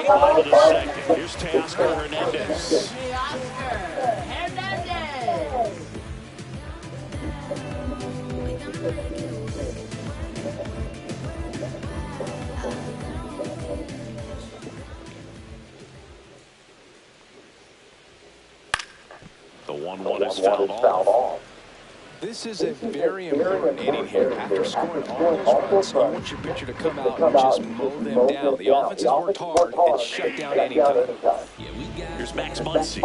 Bottom of the second. Here's Teoscar Hernandez. The 1-1 is fouled off. This is a very important inning here. After scoring all those runs, you want your pitcher to come out and just mow them down. The offense has worked hard and shut down any time. Here's Max Muncy.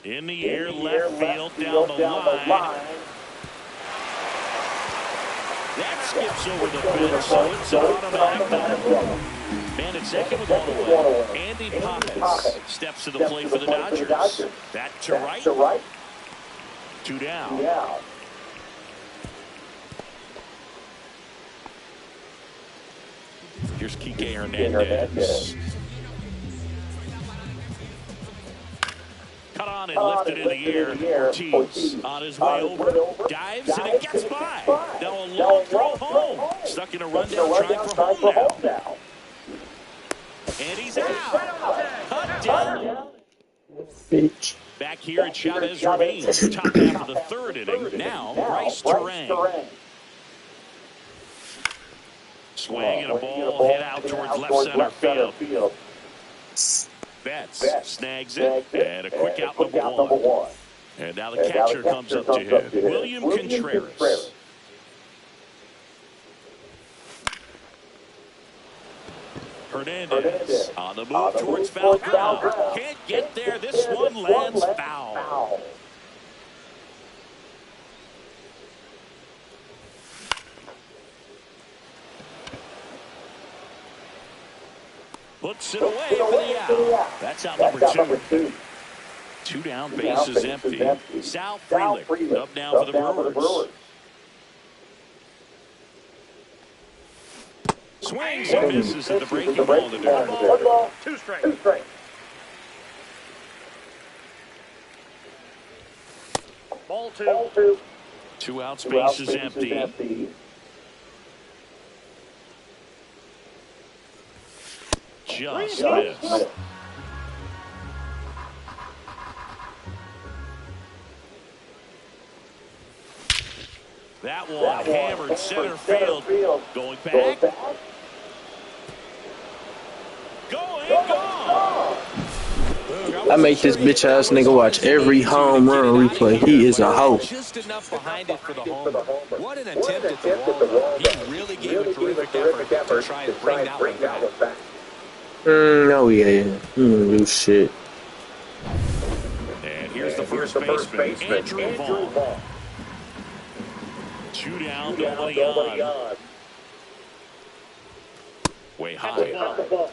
In the air, left field, down the line. That skips over the fence, so it's automatic. Man at second with one away. Andy Pappas steps to the plate for the Dodgers. That to right. 2 down. Here's Kike Hernandez. Cut on and lifted in the air. Ortiz on his way over. Dives and it gets by. Now a long throw home. Stuck in a rundown trying for home now. And he's out. Cut down. Back here at Chavez Ravine. Top half of the third inning. Now Bryce Terang. Swing and a ball hit out towards left center field. Betts snags it, and a quick out number one. And now the catcher comes up to him, William Contreras. Hernandez on the move towards foul ground. Can't get there. This one lands foul. Puts it away for the out. That's out number two. 2 down, bases empty. Sal Frelick up now for the Brewers. Swings and misses at the breaking ball to do. 2 straight. Ball 2. 2 outs, bases empty. Just missed. That one hammered center field. Going back. Gone. I make this bitch ass nigga watch every home run replay. He is a hoe. Just enough behind it for the home run. What an attempt at the wall. He really gave a terrific effort to try and bring that one back. Oh yeah. Do shit. And here's the first baseman, Andrew Vaughn. 2 down, nobody on. Way high.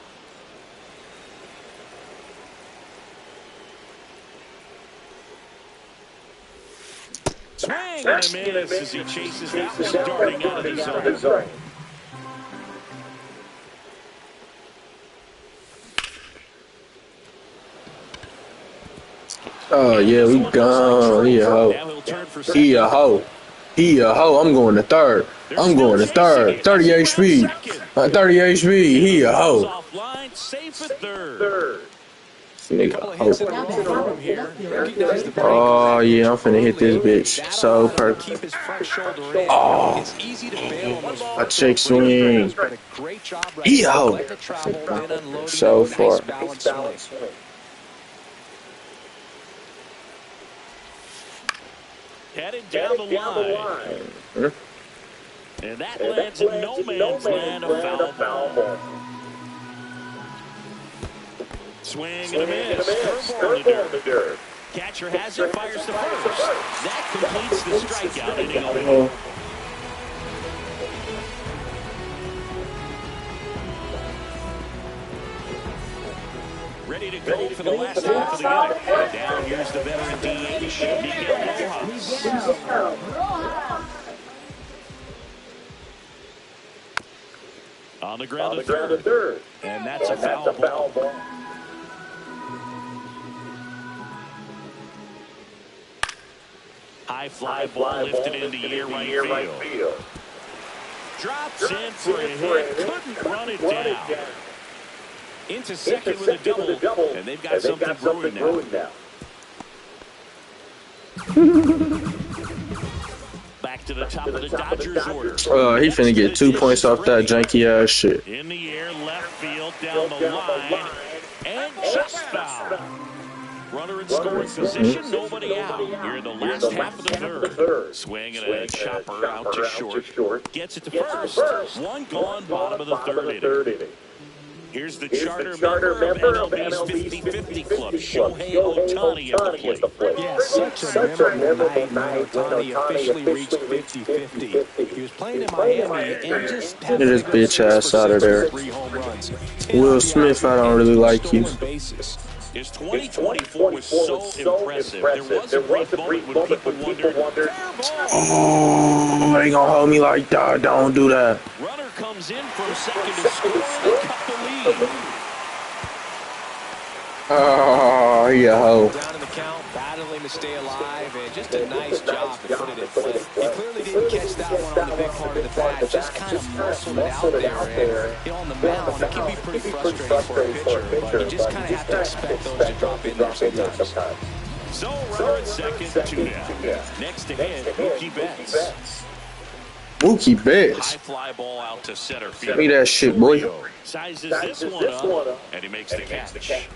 Swing and a miss as he chases that one darting out of the zone. Oh yeah, we gone. He a hoe. He a hoe. He a hoe. I'm going to third. 30 HP. 30 HP. He a hoe. Nigga, oh yeah, I'm finna hit this bitch. So perfect. Oh, a check swing. Yo, so far. Headed down the line. And that lands in no man's land, a foul ball. Swing and a miss. Curveball in the dirt. Catcher has it, fires to first. That completes the strikeout inning. Ready to go for the last half of the inning. Down here's the veteran DH, Miguel Rojas. On the ground to third. And that's a foul ball. High fly ball lifted in the air right field. Drops in for a hit. Couldn't run it down. Into second with a double. And they've got something brewing now. Back to the top of the Dodgers order. He finna get 2 points off that janky ass shit. In the air, left field, down the line, and just foul. Runner in scoring position, nobody out. Here in the last half of the third. Swing and a chopper out to short. Gets it to first. One gone, bottom of the third inning. Here's the charter member of MLB's 50-50 club, Shohei Ohtani at the plate. Yeah, such a memorable night when Ohtani officially reached 50-50. He was playing in Miami and just had Get his bitch ass out of there. Will Smith, I don't really like you. His 2024 was so impressive. There was a brief moment when people wondered, oh, they gonna hold me like that. Don't do that. Runner comes in from second to score and cut the lead. Oh, yeah, ho. Down in the count, battling to stay alive, and just a nice job to put it in play. He clearly didn't catch that one on the big part of the bat, just kind of muscled it out there. And on the mound, it can be pretty frustrating for a pitcher, but you just kind of have to expect those to drop in there sometimes. So runner at second, 2 down. Next to hit, Mookie Betts. Mookie Betts. High fly ball out to center field. Give me that shit, boy. Sizes this one up, and he makes the catch.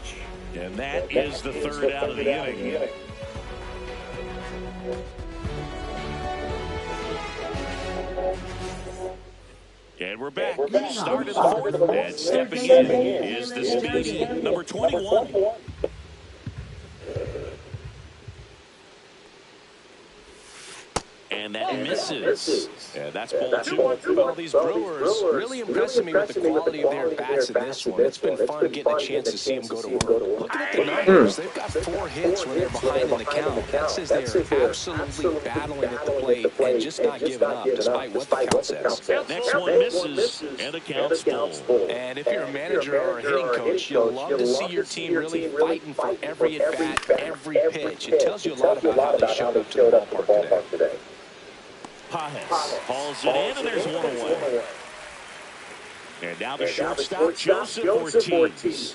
And that is the third out of the inning. And we're back. Start of the fourth. And stepping in is the speedy number 21. And that misses. And that's ball 2. Well, these Brewers really impressing me with the quality of their bats in this one. It's been fun getting a chance to see them go to work. Looking at the numbers, they've got 4 hits when they're behind in the count. That says they're absolutely battling at the plate and just not giving up, despite what the count says. Next one misses, and the count's full. And if you're a manager or a hitting coach, you'll love to see your team really fighting for every at-bat, every pitch. It tells you a lot about how they showed up to the ballpark today. Pajes hauls it in, and there's one away. And now the shortstop, Joseph Ortiz.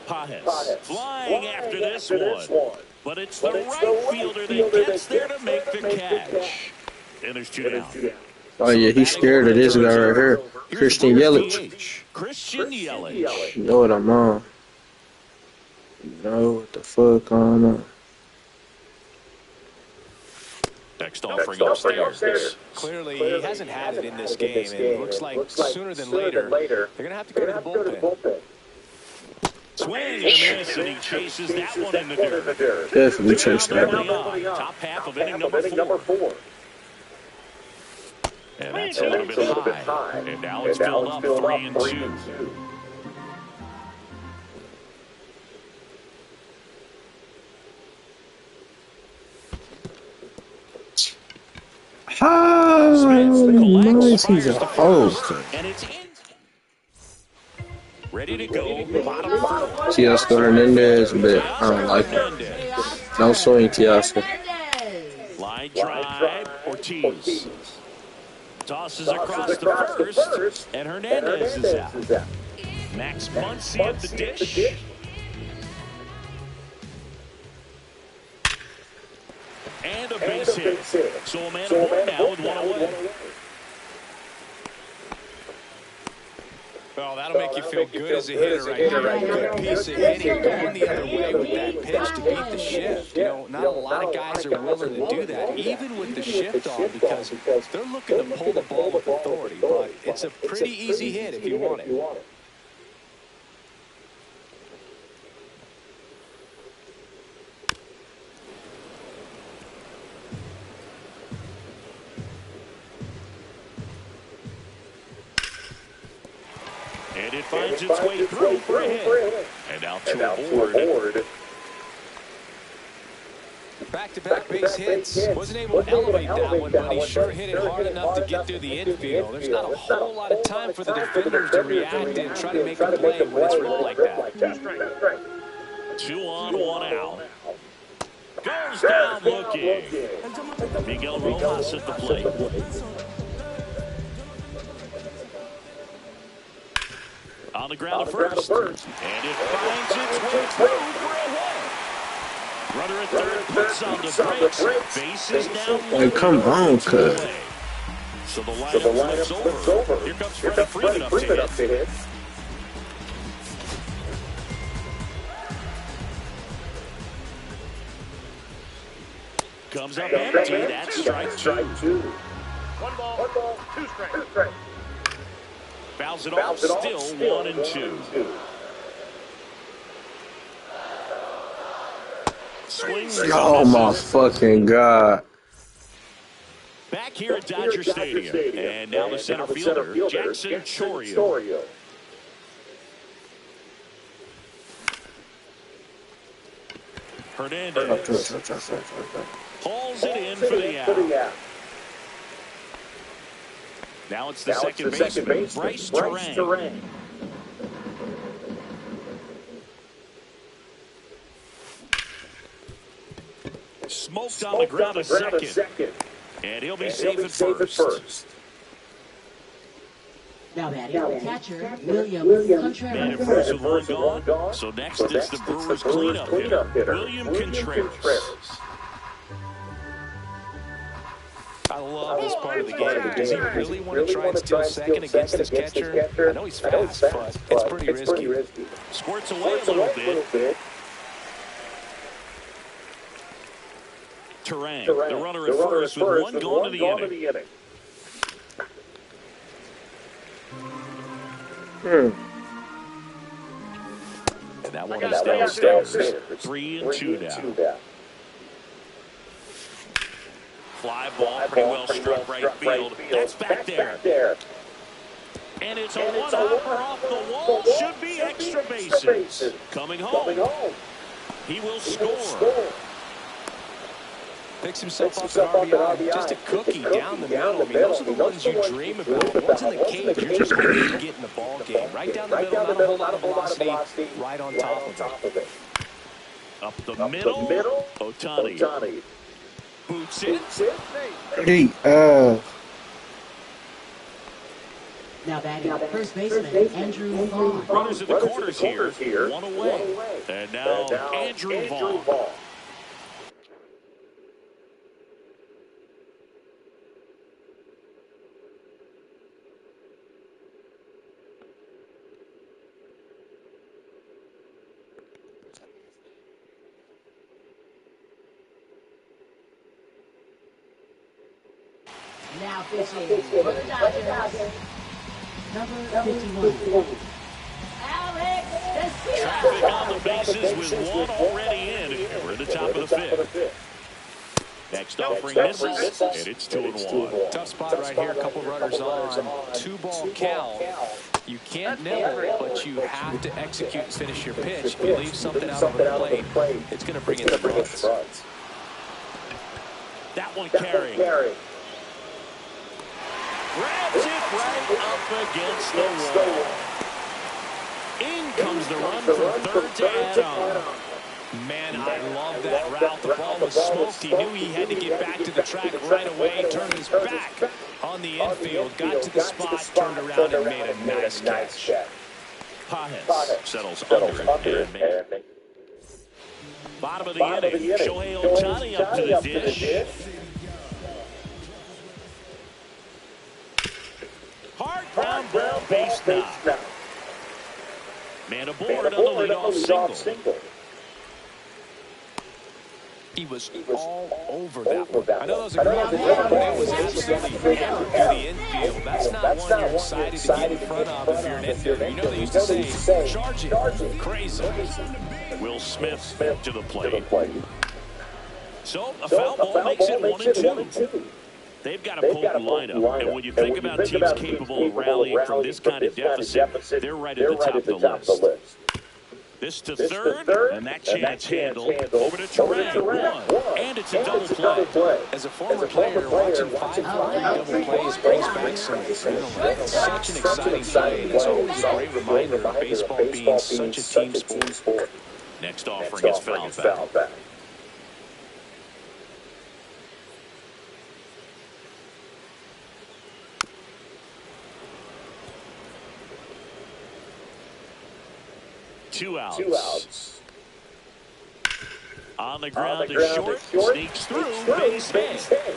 Pajes flying after this one. But it's the right fielder that gets there to make the catch. And there's 2 down. Oh, yeah, he's scared of this guy right here. Christian Yelich. Christian Yelich. You know what I'm on. You know what the fuck I'm on. Next offering upstairs. Clearly, he hasn't had it in this game, and it looks like sooner than later, they're going to have to go to the bullpen. Swing and a miss, and he chases that one in the dirt. Definitely chase that one. Top half of inning number 4. And that's a little bit high. And now it's filled up 3-2. Oh, nice. He's a host. And it's in. Ready to go. Bottom 4. Teoscar Hernandez, but I don't like him. No swing, Teoscar. Line drive, Ortiz. Tosses across the first, and Hernandez is out. Max Muncy at the dish. And a base hit. So a man aboard now with one away. Well, that'll make you feel good as a hitter right there. A good piece of hitting going the other way with that pitch to beat the shift. You know, not a lot of guys are willing to do that, even with the shift on, because they're looking to pull the ball with authority. But it's a pretty easy hit if you want it. And it finds its way through for a hit. And out to aboard. Back-to-back base hits. Wasn't able to elevate that one, but he sure hit it hard enough to get through the infield. There's not a whole lot of time for the defenders to react and try to make a play when it's ripped like that. 2 on, 1 out. Goes down looking. Miguel Rojas at the plate. On the ground to first. And it finds its way through for a hit. Runner at third puts on the brakes. Bases down. Hey, come on, cuz. So the lineup flips over. Here comes Freddie Freeman up to hit. Comes up empty. That's strike 2. 1 ball, 2 strikes. Fouls it off. Still 1 and 2. Swings. Oh my fucking God. Back here at Dodger Stadium. And now the center fielder, Jackson Chourio. Hernandez pulls it in for the out. Now it's the second baseman, Bryce Terang. Smoked on the ground a second. And he'll be safe at first. Now batting, catcher, William Contreras. Man at first with one gone. So next is the Brewers cleanup hitter, William Contreras. I love this part of the game. Does he really want to try and steal second against this catcher? I know he's fast, but it's pretty risky. Squirts away a little bit. Terang, the runner at first with one gone to the inning. And that one is downstairs. 3 and 2 now. Fly ball, pretty well struck right field. That's back there. And it's a one-hopper off the wall. Should be extra bases. Coming home. He will score. Picks himself up an RBI. Just a cookie down the middle. I mean, those are the ones you dream about. Once in the cage, you're just going to get in the ball game. Right down the middle, not a whole lot of velocity. Right on top of it. Up the middle. Ohtani. Boots it. Hey, Now batting, first baseman, Andrew Vaughn. Runners in the corners here. One away. And now Andrew Vaughn. Now pitching for the Dodgers, number 51. Alex Destina. Traffic on the bases with one already in. And we're at the top of the fifth. Next offering misses, and it's 2-1. Tough spot right here. A couple runners on. 2-ball count. You can't nail it, but you have to execute and finish your pitch. If you leave something out of the plate, it's going to bring in the runs. That one carrying. Grabs it right up against the wall. In comes the run for third to add on. Man, I love that route. The ball was smoked. He knew he had to get back to the track right away. Turned his back on the infield. Got to the spot, turned around and made a nice catch. Pages settles under and made. Bottom of the inning. Shohei Ohtani up to the dish. Hard ground ball, base knock. Man aboard on the leadoff single. He was all over that one. I know those are great, but it was absolutely hammered through the infield. That's not one you're excited to get in front of if you're an infielder. You know they used to say, charge it. Crazy. Will Smith to the plate. So a foul ball makes it 1-2. They've got a potent lineup, and when you think about teams capable of rallying from this kind of deficit, they're right at the top of the list. This to third, and that chance handled. Over to Terang, and it's a double play. As a former player, watching 5 double plays brings back some adrenaline. It's such an exciting play, and it's always a great reminder of baseball being such a team sport. Next offering is fouled back. Two outs. On the ground is short. Sneaks through. Base hit.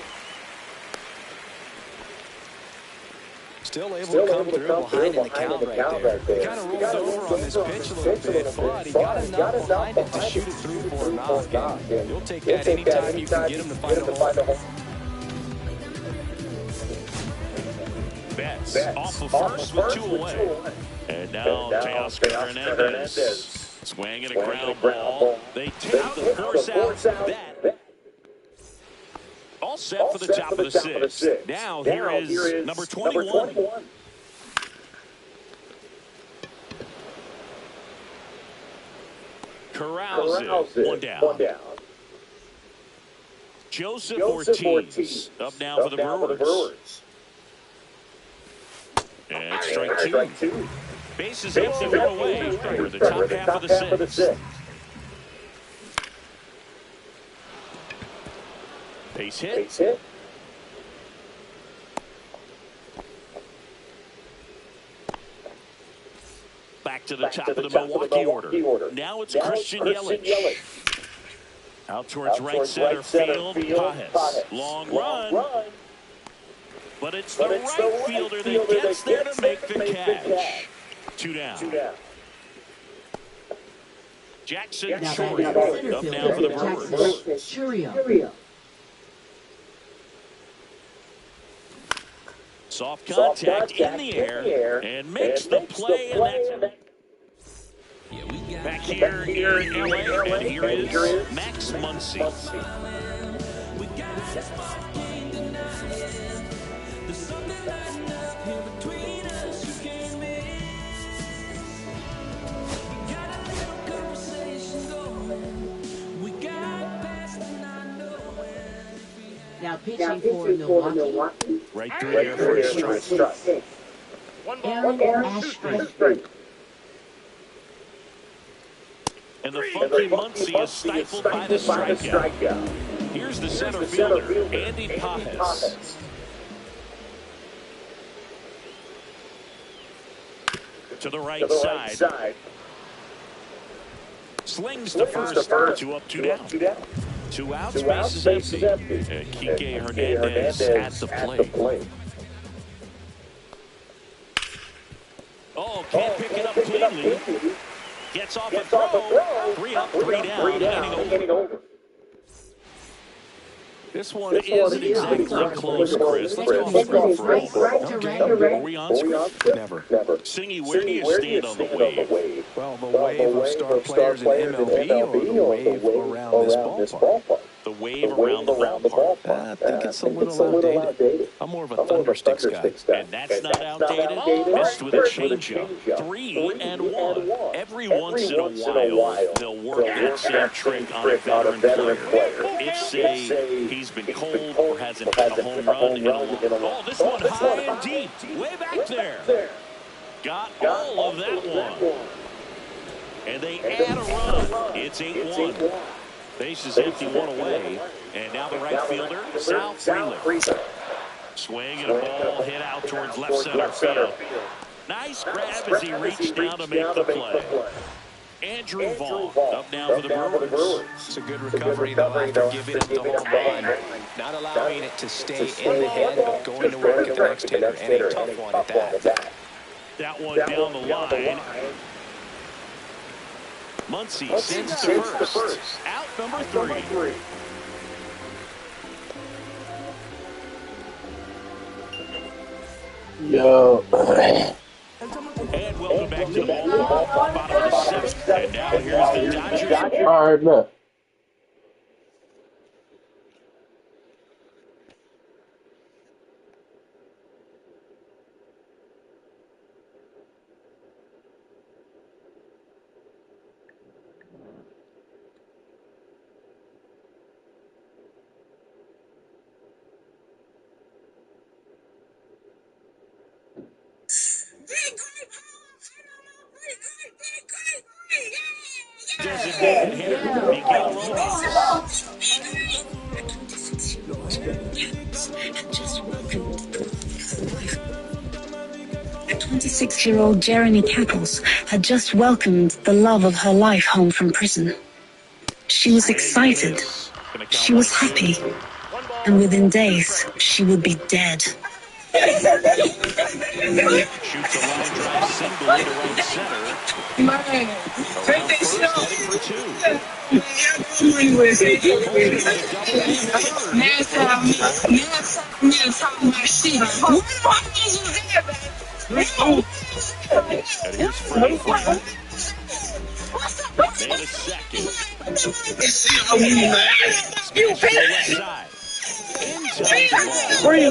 Still able to come through behind in the count right there. He kind of rolled over on this pitch a little bit, but he got enough behind it to shoot it through for a knock. And you'll take that anytime you can get him to find a hole. Betts off the first with 2 away. And now Teoscar Hernandez. Swinging a ground ball. They take the force out. That. All set for the top of the 6th. Now here is number 21. Corrals it. One down. Joseph Ortiz up now for the Brewers. And strike two. Bases empty, one away for the top half of the 6th. Base hit. Back to the top of the Milwaukee order. Now it's Christian Yelich. Out towards right center field. Pajes. Long run. But it's the right fielder that gets there to make the catch. 2 down. Jackson Chourio up now for the Brewers. Soft contact in the air and makes the play, and that's back here in LA, and here is Max Muncy. Now pitching for Milwaukee. Right through there for a strike. Aaron Ashby. And the funky Muncy is stifled by the strikeout. Here's the center fielder, Andy Pajes. To the right side. Slings to first. 2 up, 2 down. 2 outs, bases empty. And Kike Hernandez at the plate. Oh, can't pick it up cleanly. Gets off a throw. 3 up, 3 down. Inning over. This one isn't exactly close, Chris. Let's go screen for Are we on screen? Never. Singy, where do you stand on the wave? Well, the wave of star players in MLB or the wave around this ballpark? The wave around the ballpark. I think it's a little outdated. I'm more of a thundersticks guy. And that's not outdated. Missed with a changeup. 3-1. Every once in a while, they'll work that same trick on a veteran player. If, say, he's been cold or hasn't hit a home run in a long time. Oh, this one high and deep. Way back there. Got all of that one. And they add a run. It's 8-1. Bases empty, 1 away. And now the right fielder, Sal Frelick. Swing and a ball hit out towards left center field. Nice grab as he reached down to make the play. Andrew Vaughn up now for the Brewers. It's a good recovery, though, after giving it the home run. Not allowing it to stay in the head, but going to work at the next hitter. And a tough one at that. That one down the line. Muncy sends to first. Out number 3. Yo. And welcome back to the ballpark. Bottom of the 6th. And now here's the Dodgers. All right, man. designated hitter, Miguel Rojas. A 26-year-old Jeremy Cackles had just welcomed the love of her life home from prison. She was excited. She was happy. And within days, she would be dead. Shoots a line drive single into right center. Man, take this shit off. Heading for two. Now it's time me to talk my shit. What the fuck is that, man? And here's Fmoig. Made a second. You Smash to the left side. Into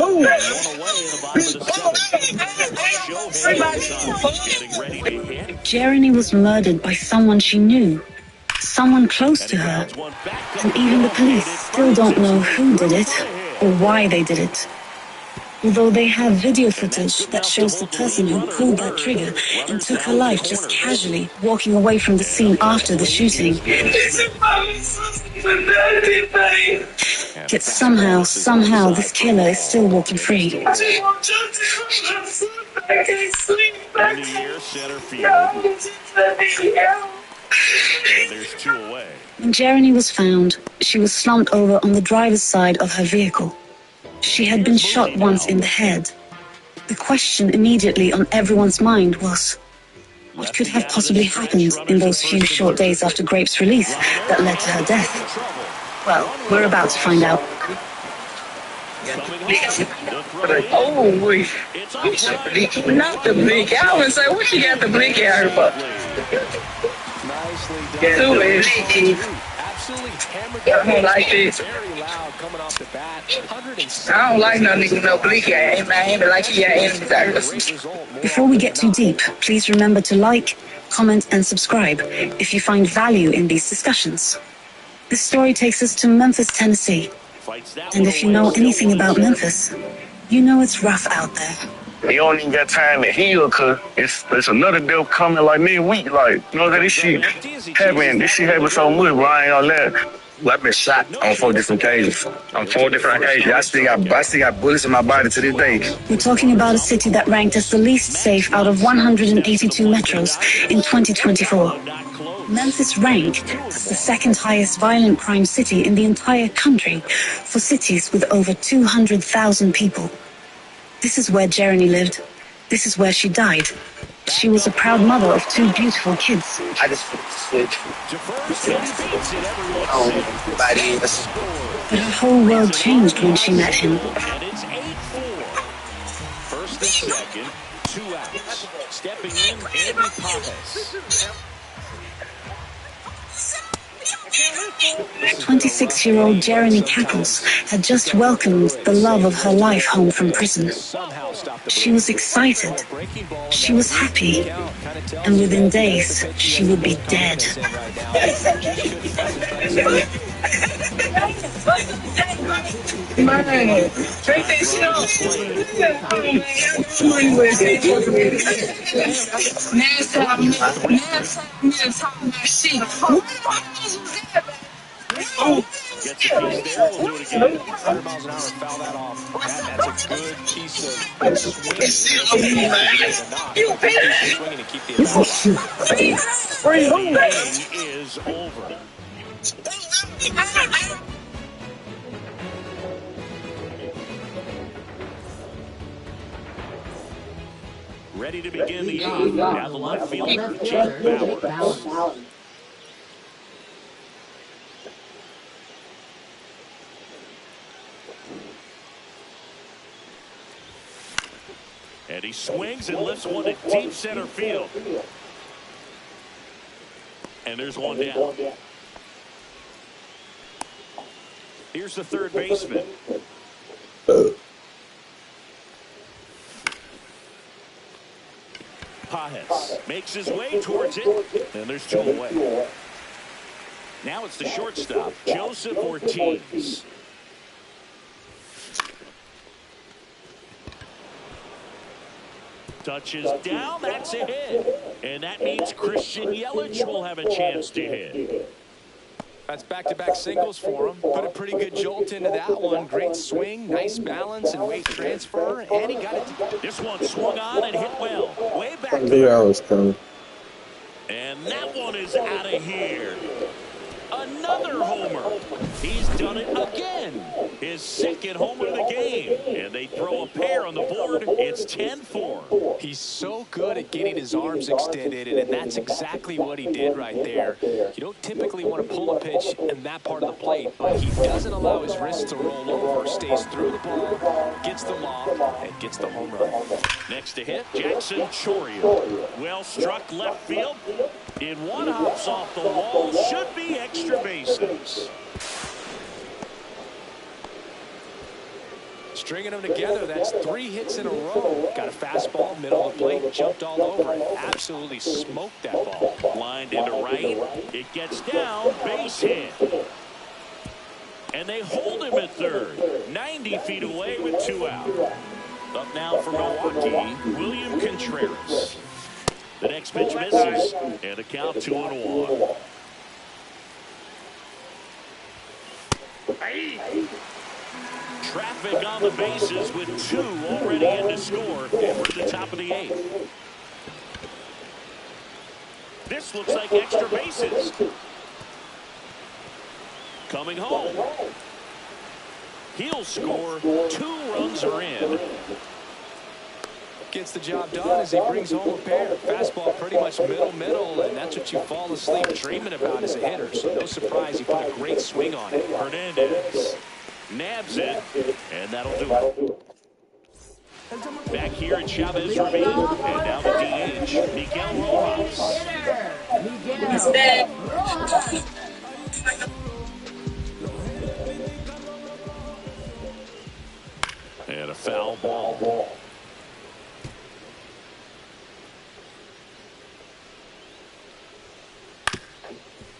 the ball. One away in the bottom of the seventh. Getting ready to hit. Jeremy was murdered by someone she knew, someone close to her. And even the police still don't know who did it or why they did it. Although they have video footage that shows the person who pulled that trigger and took her life just casually walking away from the scene after the shooting. Yet somehow this killer is still walking free. In the air, center field. And there's two away. When Jeremy was found, she was slumped over on the driver's side of her vehicle. She had been shot once in the head. The question immediately on everyone's mind was, what could have possibly happened in those few short days after Grape's release that led to her death? Well, we're about to find out. Oh, wait. Not the blink. I was say, what you got the blink out for? Too late. I don't like this. I don't like no nigga no blink out. I ain't like he got enemies. Before we get too deep, please remember to like, comment, and subscribe if you find value in these discussions. This story takes us to Memphis, Tennessee. And if you know anything about Memphis, you know it's rough out there. You don't even got time to heal, cause it's another deal coming like mid-week. Like, you know that this shit happened so much, bro. I ain't gonna let. I've been shot on 4 different occasions. On 4 different occasions. I still got bullets in my body to this day. We're talking about a city that ranked as the least safe out of 182 metros in 2024. Memphis ranked as the second highest violent crime city in the entire country for cities with over 200,000 people. This is where Jeremy lived. This is where she died. She was a proud mother of 2 beautiful kids. I just switched. But her whole world changed when she met him. And it's 8-4. First and second, 2 outs. Stepping in, Andy Pappas. 26-year-old Jeremy Cackles had just welcomed the love of her life home from prison. She was excited. She was happy. And within days, she would be dead. Man, take this shit off. Now it's time me to talk my shit. What the fuck is that, man? Gets a piece there. We'll do it again. 100 miles an hour, foul that off. That's a good piece of swing. You Swinging to keep the inning is over. Ready to begin the 8th. Now the left fielder, Jake Bauer. And he swings and lifts one to deep center field. And there's one down. Here's the third baseman. Pajes makes his way towards it. And there's 2 away. Now it's the shortstop, Joseph Ortiz. Touches down, that's a hit. And that means Christian Yelich will have a chance to hit. That's back-to-back singles for him. Put a pretty good jolt into that one. Great swing, nice balance and weight transfer, and he got it. This one swung on and hit well. Way back. Knew that was coming. And that one is out of here. Another homer. He's done it again. His second homer of the game. And they throw a pair on the board. It's 10-4. He's so good at getting his arms extended, and that's exactly what he did right there. You don't typically want to pull a pitch in that part of the plate, but he doesn't allow his wrists to roll over, stays through the ball, gets the lob, and gets the home run. Next to hit, Jackson Chourio. Well struck left field. In one, hops off the wall. Should be extra bases. Stringing them together, that's 3 hits in a row. Got a fastball, middle of the plate, jumped all over it. Absolutely smoked that ball. Lined into right. It gets down, base hit. And they hold him at third. 90 feet away with 2 out. Up now for Milwaukee, William Contreras. The next pitch misses, and a count 2-1. Traffic on the bases with 2 already in to score, and we're at the top of the 8th. This looks like extra bases. Coming home. He'll score. 2 runs are in. Gets the job done as he brings home a pair. Fastball pretty much middle, and that's what you fall asleep dreaming about as a hitter. So no surprise, he put a great swing on it. Hernandez nabs it, and that'll do it. Back here at Chavez Ravine, and now the DH, Miguel Rojas. He's dead. And a foul ball.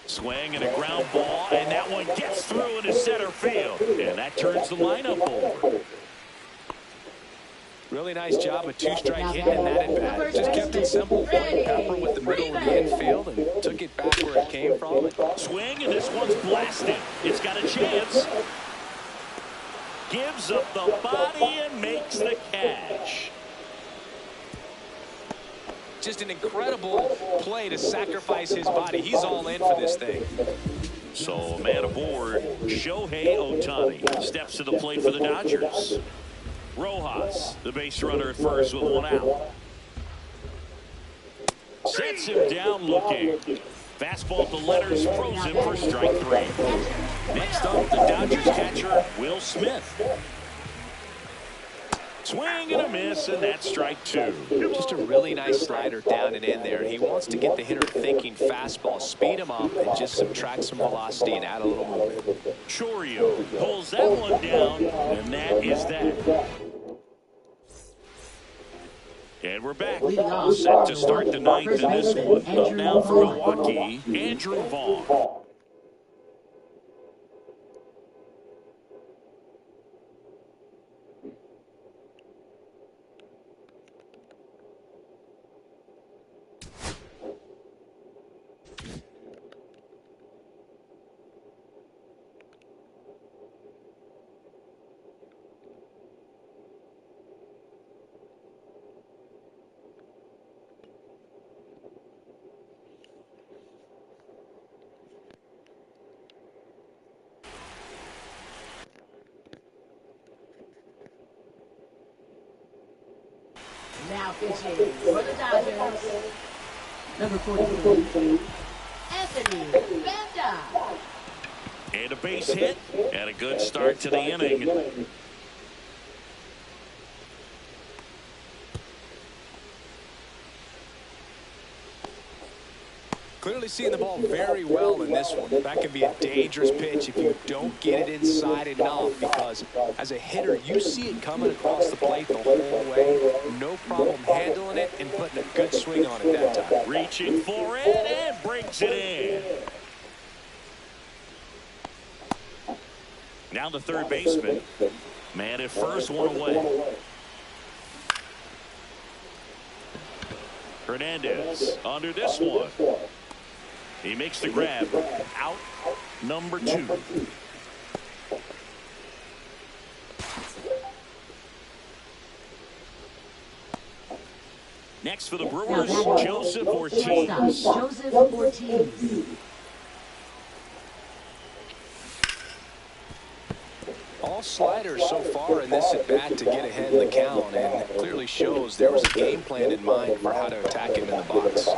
Swing and a ground ball, and that one gets through into center field, and that turns the lineup over. Really nice job, a 2-strike hit in that at bat. Just kept it simple. Pepper with the middle of the infield and took it back where it came from. Swing, and this one's blasted. It's got a chance. Gives up the body and makes the catch. Just an incredible play to sacrifice his body. He's all in for this thing. So a man aboard, Shohei Ohtani, steps to the plate for the Dodgers. Rojas, the base runner at first with 1 out. Sets him down looking. Fastball to letters, throws him for strike 3. Next up, the Dodgers catcher, Will Smith. Swing and a miss, and that's strike 2. Just a really nice slider down and in there. He wants to get the hitter thinking fastball, speed him up, and just subtract some velocity and add a little movement. Chourio pulls that one down, and that is that. And we're back. Set to start the 9th in this one. Up now for Milwaukee, Andrew Vaughn. Now pitching for the Dodgers, number 43, Anthony Banda. And a base hit, and a good start to the inning. Clearly seeing the ball very well in this one. That can be a dangerous pitch if you don't get it inside enough, because as a hitter, you see it coming across the plate the whole way. No problem handling it and putting a good swing on it that time. Reaching for it and brings it in. Now the third baseman. Man at first, 1 away. Hernandez under this one. He makes the grab. Out number 2. Next for the Brewers, Joseph Ortiz. Joseph Ortiz. All sliders so far in this at-bat to get ahead in the count, and clearly shows there was a game plan in mind for how to attack him in the box.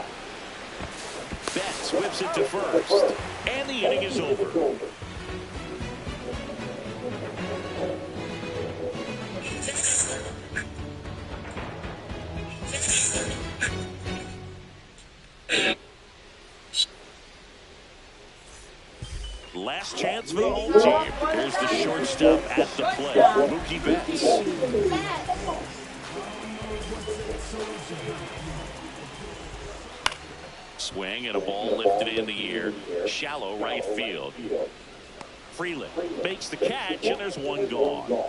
Betts whips it to first, and the inning is over. Last chance for the home team. Here's the shortstop at the plate, Mookie Betts. Swing and a ball lifted in the air. Shallow right field. Freeland makes the catch, and there's one gone.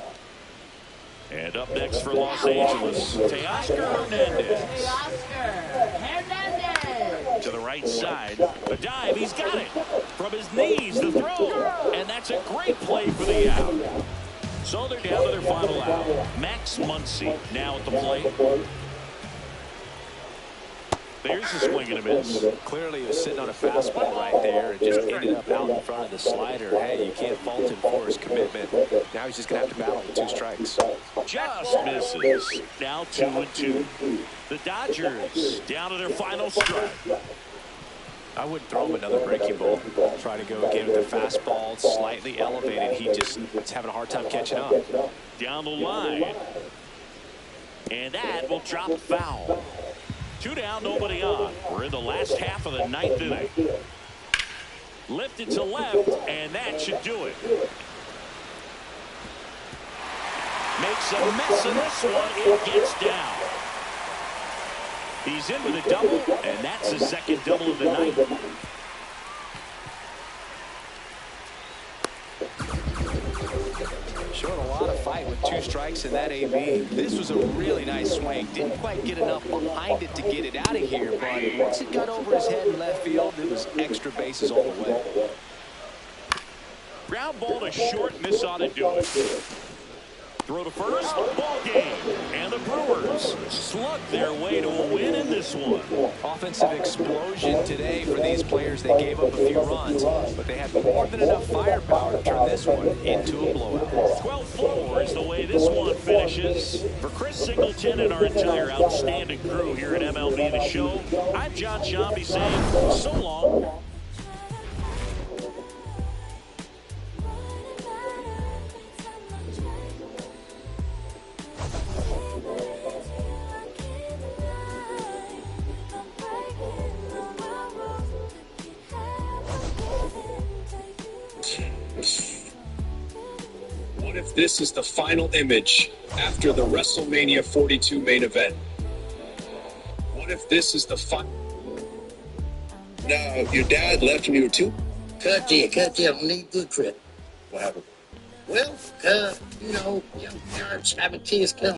And up next for Los Angeles, Teoscar Hernandez. To the right side, a dive, he's got it. From his knees, the throw, and that's a great play for the out. So they're down to their final out. Max Muncy now at the plate. There's a swing and a miss. Clearly he was sitting on a fastball right there and just ended up out in front of the slider. Hey, you can't fault him for his commitment. Now he's just going to have to battle with 2 strikes. Just misses. Now 2-2. The Dodgers down to their final strike. I wouldn't throw him another breaking ball. Try to go again with the fastball slightly elevated. He just is having a hard time catching up. Down the line. And that will drop foul. 2 down, nobody on. We're in the last half of the 9th inning. Lifted to left, and that should do it. Makes a mess of this one. It gets down. He's in with a double, and that's his second double of the night. Showing a lot of fight with 2 strikes in that AB. This was a really nice swing. Didn't quite get enough behind it to get it out of here, but once it got over his head in left field, it was extra bases all the way. Ground ball to short, miss on to do it. Throw to first, ball game. And the Brewers slug their way to a win in this one. Offensive explosion today for these players. They gave up a few runs, but they had more than enough firepower to turn this one into a blowout. 12-4 is the way this one finishes. For Chris Singleton and our entire outstanding crew here at MLB The Show, I'm John Shambi saying so long. What if this is the final image after the WrestleMania 42 main event? What if this is the final? No, your dad left when you were 2? Cut there. I need good trip. What happened? Well, young parents having kids come